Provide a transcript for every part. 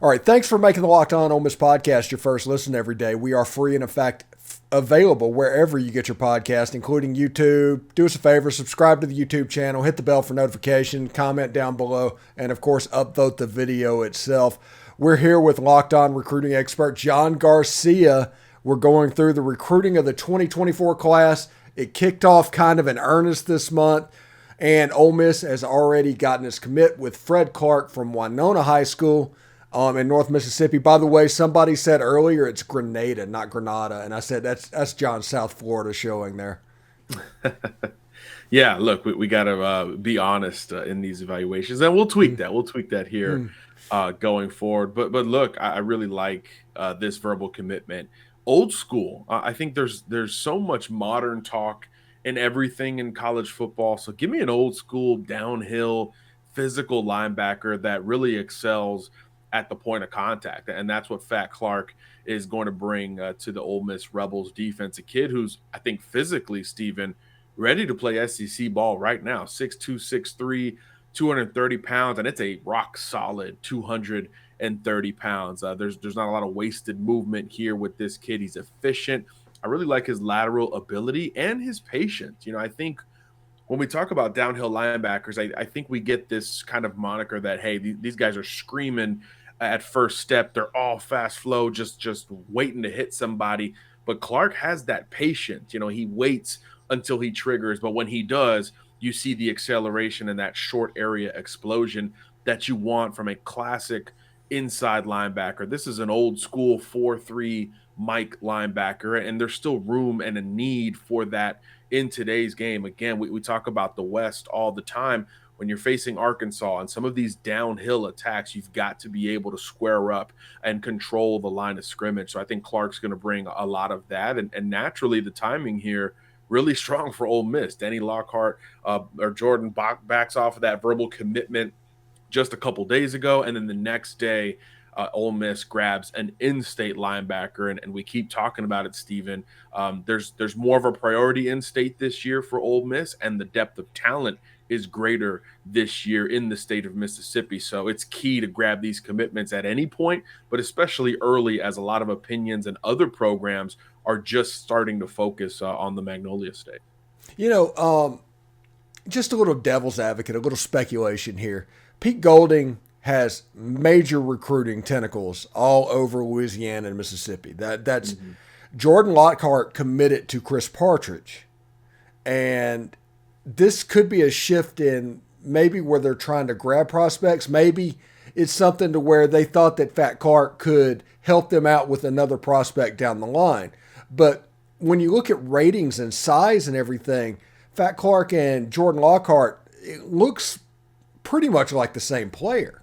All right, thanks for making the Locked On Ole Miss podcast your first listen every day. We are free and, in fact, available wherever you get your podcast, including YouTube. Do us a favor, subscribe to the YouTube channel, hit the bell for notification, comment down below, and, of course, upvote the video itself. We're here with Locked On recruiting expert John Garcia. We're going through the recruiting of the 2024 class. It kicked off kind of in earnest this month, and Ole Miss has already gotten its commit with Fred Clark from Winona High School in North Mississippi. By the way, somebody said earlier it's Grenada, not Granada, and I said that's John's South Florida showing there. Yeah, look, we got to be honest in these evaluations, and we'll tweak that. We'll tweak that here going forward. But look, I really like this verbal commitment. Old school. I think there's so much modern talk and everything in college football. So give me an old school downhill physical linebacker that really excels at the point of contact. And that's what Fat Clark is going to bring to the Ole Miss Rebels defense. A kid who's, I think, physically, Steven, ready to play SEC ball right now. 6'2", 6'3", 230 pounds, and it's a rock solid 230 pounds. There's not a lot of wasted movement here with this kid. He's efficient. I really like his lateral ability and his patience. I think when we talk about downhill linebackers, I think we get this kind of moniker that, hey, these guys are screaming at first step. They're all fast flow, just waiting to hit somebody. But Clark has that patience. He waits until he triggers. But when he does, you see the acceleration and that short area explosion that you want from a classic inside linebacker. This is an old school 4-3 Mike linebacker, and there's still room and a need for that in today's game. Again, we talk about the West all the time. When you're facing Arkansas and some of these downhill attacks, you've got to be able to square up and control the line of scrimmage. So I think Clark's going to bring a lot of that. And naturally, the timing here really strong for Ole Miss. Danny Lockhart or Jordan backs off of that verbal commitment just a couple days ago. And then the next day, Ole Miss grabs an in-state linebacker, and we keep talking about it, Steven. There's more of a priority in-state this year for Ole Miss, and the depth of talent is greater this year in the state of Mississippi. So it's key to grab these commitments at any point, but especially early, as a lot of opinions and other programs are just starting to focus on the Magnolia State. Just a little devil's advocate, a little speculation here. Pete Golding has major recruiting tentacles all over Louisiana and Mississippi. That's Jordan Lockhart committed to Chris Partridge. And this could be a shift in maybe where they're trying to grab prospects. Maybe it's something to where they thought that Fat Clark could help them out with another prospect down the line. But when you look at ratings and size and everything, Fat Clark and Jordan Lockhart, it looks pretty much like the same player.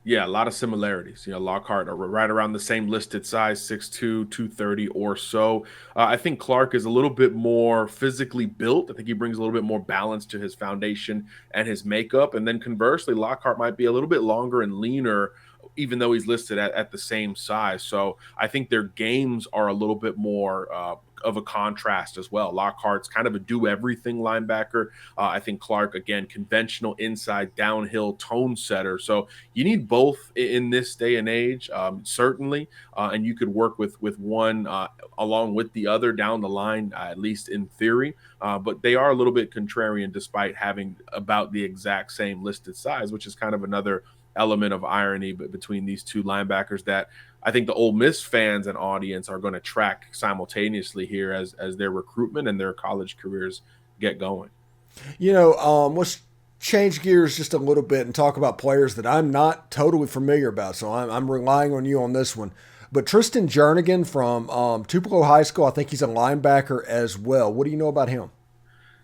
Yeah, a lot of similarities. Lockhart are right around the same listed size, 6'2", 230 or so. I think Clark is a little bit more physically built. I think he brings a little bit more balance to his foundation and his makeup. And then conversely, Lockhart might be a little bit longer and leaner, even though he's listed at the same size. So I think their games are a little bit more of a contrast as well. Lockhart's kind of a do-everything linebacker. I think Clark, again, conventional inside, downhill tone setter. So you need both in this day and age, certainly. And you could work with one along with the other down the line, at least in theory. But they are a little bit contrarian despite having about the exact same listed size, which is kind of another element of irony between these two linebackers that I think the Ole Miss fans and audience are going to track simultaneously here as their recruitment and their college careers get going. Let's change gears just a little bit and talk about players that I'm not totally familiar about. So I'm relying on you on this one. But Tristan Jernigan from Tupelo High School, I think he's a linebacker as well. What do you know about him?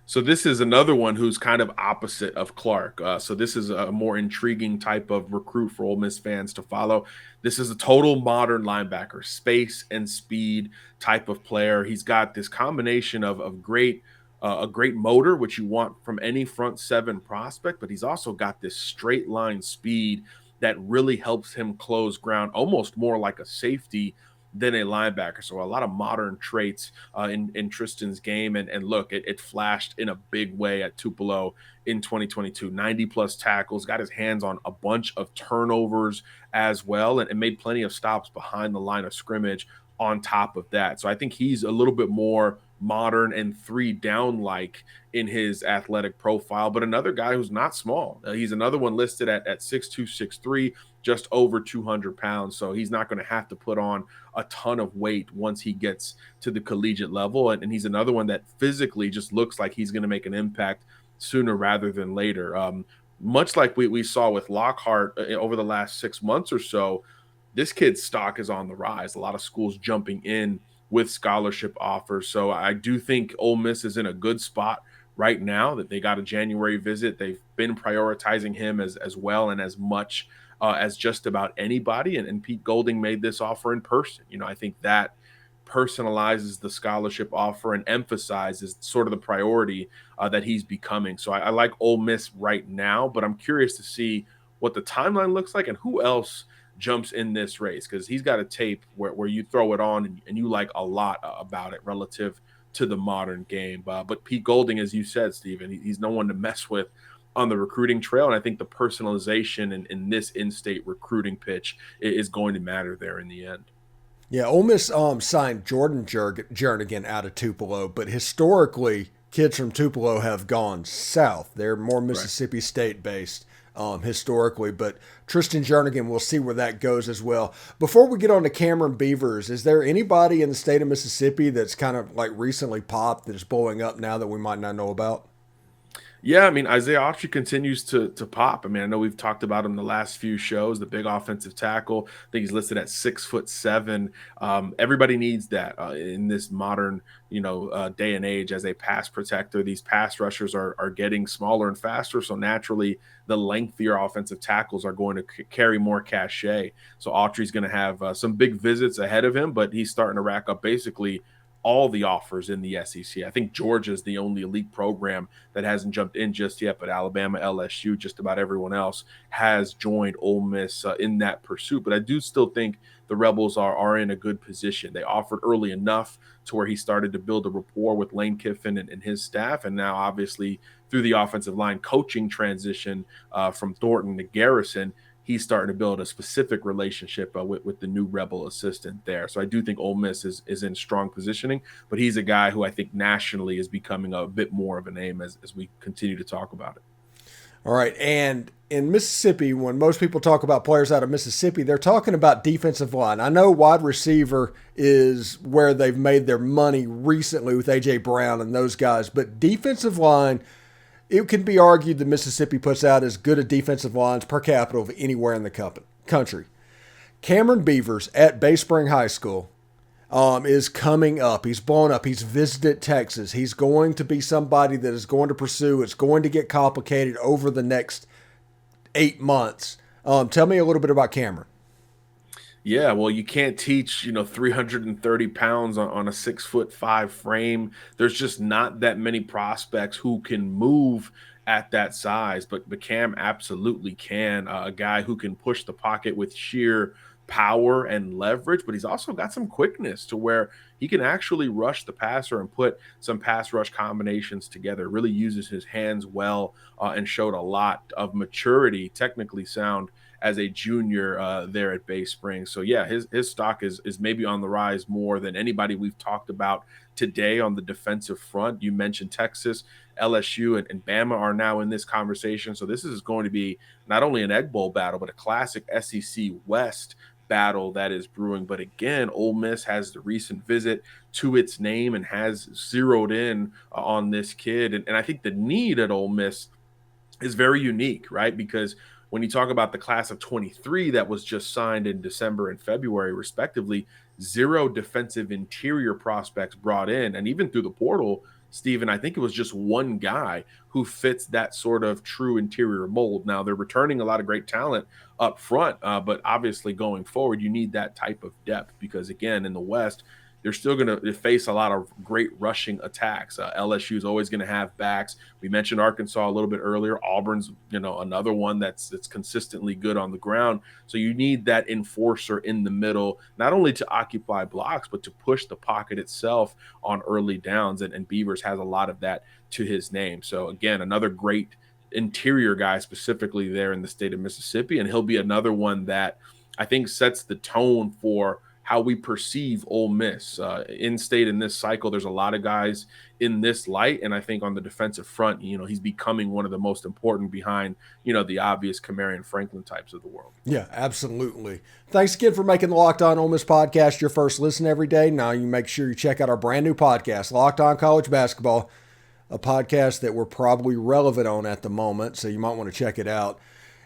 So this is another one who's kind of opposite of Clark. So this is a more intriguing type of recruit for Ole Miss fans to follow. This is a total modern linebacker, space and speed type of player. He's got this combination of a great motor, which you want from any front seven prospect, but he's also got this straight line speed that really helps him close ground, almost more like a safety than a linebacker. So a lot of modern traits in Tristan's game. And look, it flashed in a big way at Tupelo in 2022. 90 plus tackles, got his hands on a bunch of turnovers as well, and made plenty of stops behind the line of scrimmage on top of that. So I think he's a little bit more modern and three down like in his athletic profile, but another guy who's not small. He's another one listed at 6'2", 6'3", just over 200 pounds. So he's not going to have to put on a ton of weight once he gets to the collegiate level. And he's another one that physically just looks like he's going to make an impact sooner rather than later. Much like we saw with Lockhart over the last 6 months or so, this kid's stock is on the rise. A lot of schools jumping in with scholarship offers. So I do think Ole Miss is in a good spot right now that they got a January visit. They've been prioritizing him as well and as much as just about anybody. And Pete Golding made this offer in person. I think that personalizes the scholarship offer and emphasizes sort of the priority that he's becoming. So I like Ole Miss right now, but I'm curious to see what the timeline looks like and who else jumps in this race, because he's got a tape where you throw it on and you like a lot about it relative to the modern game. But Pete Golding, as you said, Stephen, he's no one to mess with on the recruiting trail. And I think the personalization in this in-state recruiting pitch is going to matter there in the end. Yeah, Ole Miss signed Jordan Jernigan out of Tupelo, but historically, kids from Tupelo have gone south. They're more Mississippi State based historically, but Tristan Jernigan, we'll see where that goes as well. Before we get on to Kamron Beavers, is there anybody in the state of Mississippi that's kind of like recently popped that is blowing up now that we might not know about? Yeah, I mean, Isaiah Autry continues to pop. I mean, I know we've talked about him the last few shows, the big offensive tackle. I think he's listed at 6'7". Everybody needs that in this modern, day and age as a pass protector. These pass rushers are getting smaller and faster, so naturally the lengthier offensive tackles are going to carry more cachet. So Autry's going to have some big visits ahead of him, but he's starting to rack up basically all the offers in the SEC. I think Georgia's the only elite program that hasn't jumped in just yet, but Alabama, LSU, just about everyone else has joined Ole Miss in that pursuit. But I do still think the Rebels are in a good position. They offered early enough to where he started to build a rapport with Lane Kiffin and his staff, and now obviously through the offensive line coaching transition from Thornton to Garrison, he's starting to build a specific relationship with the new Rebel assistant there. So I do think Ole Miss is in strong positioning, but he's a guy who I think nationally is becoming a bit more of a name as we continue to talk about it. All right. And in Mississippi, when most people talk about players out of Mississippi, they're talking about defensive line. I know wide receiver is where they've made their money recently with A.J. Brown and those guys, but defensive line, it can be argued that Mississippi puts out as good a defensive lines per capita of anywhere in the country. Kamron Beavers at Bay Spring High School is coming up. He's blown up. He's visited Texas. He's going to be somebody that is going to pursue. It's going to get complicated over the next 8 months. Tell me a little bit about Kamron. Yeah, well, you can't teach, 330 pounds on a 6'5" frame. There's just not that many prospects who can move at that size, but Cam absolutely can. A guy who can push the pocket with sheer power and leverage, but he's also got some quickness to where he can actually rush the passer and put some pass rush combinations together. Really uses his hands well and showed a lot of maturity, technically sound as a junior there at Bay Spring. So yeah, his stock is maybe on the rise more than anybody we've talked about today on the defensive front. You mentioned Texas, LSU, and Bama are now in this conversation. So this is going to be not only an Egg Bowl battle, but a classic SEC West battle that is brewing. But again, Ole Miss has the recent visit to its name and has zeroed in on this kid. And I think the need at Ole Miss is very unique, right? Because when you talk about the class of 23 that was just signed in December and February, respectively, 0 defensive interior prospects brought in. And even through the portal, Stephen, I think it was just one guy who fits that sort of true interior mold. Now, they're returning a lot of great talent up front, but obviously going forward, you need that type of depth because, again, in the West, they're still going to face a lot of great rushing attacks. LSU is always going to have backs. We mentioned Arkansas a little bit earlier. Auburn's, another one that's consistently good on the ground. So you need that enforcer in the middle, not only to occupy blocks, but to push the pocket itself on early downs. And Beavers has a lot of that to his name. So again, another great interior guy specifically there in the state of Mississippi. And he'll be another one that I think sets the tone for how we perceive Ole Miss. In-state in this cycle, there's a lot of guys in this light, and I think on the defensive front, he's becoming one of the most important behind, the obvious Kamron Franklin types of the world. Yeah, absolutely. Thanks again for making the Locked On Ole Miss podcast your first listen every day. Now you make sure you check out our brand new podcast, Locked On College Basketball, a podcast that we're probably relevant on at the moment, so you might want to check it out.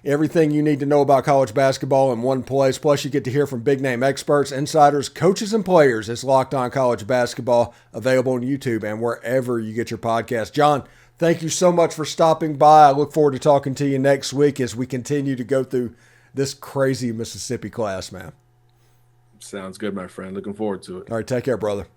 Everything you need to know about college basketball in one place. Plus, you get to hear from big-name experts, insiders, coaches, and players. It's Locked On College Basketball, available on YouTube and wherever you get your podcast. John, thank you so much for stopping by. I look forward to talking to you next week as we continue to go through this crazy Mississippi class, man. Sounds good, my friend. Looking forward to it. All right, take care, brother.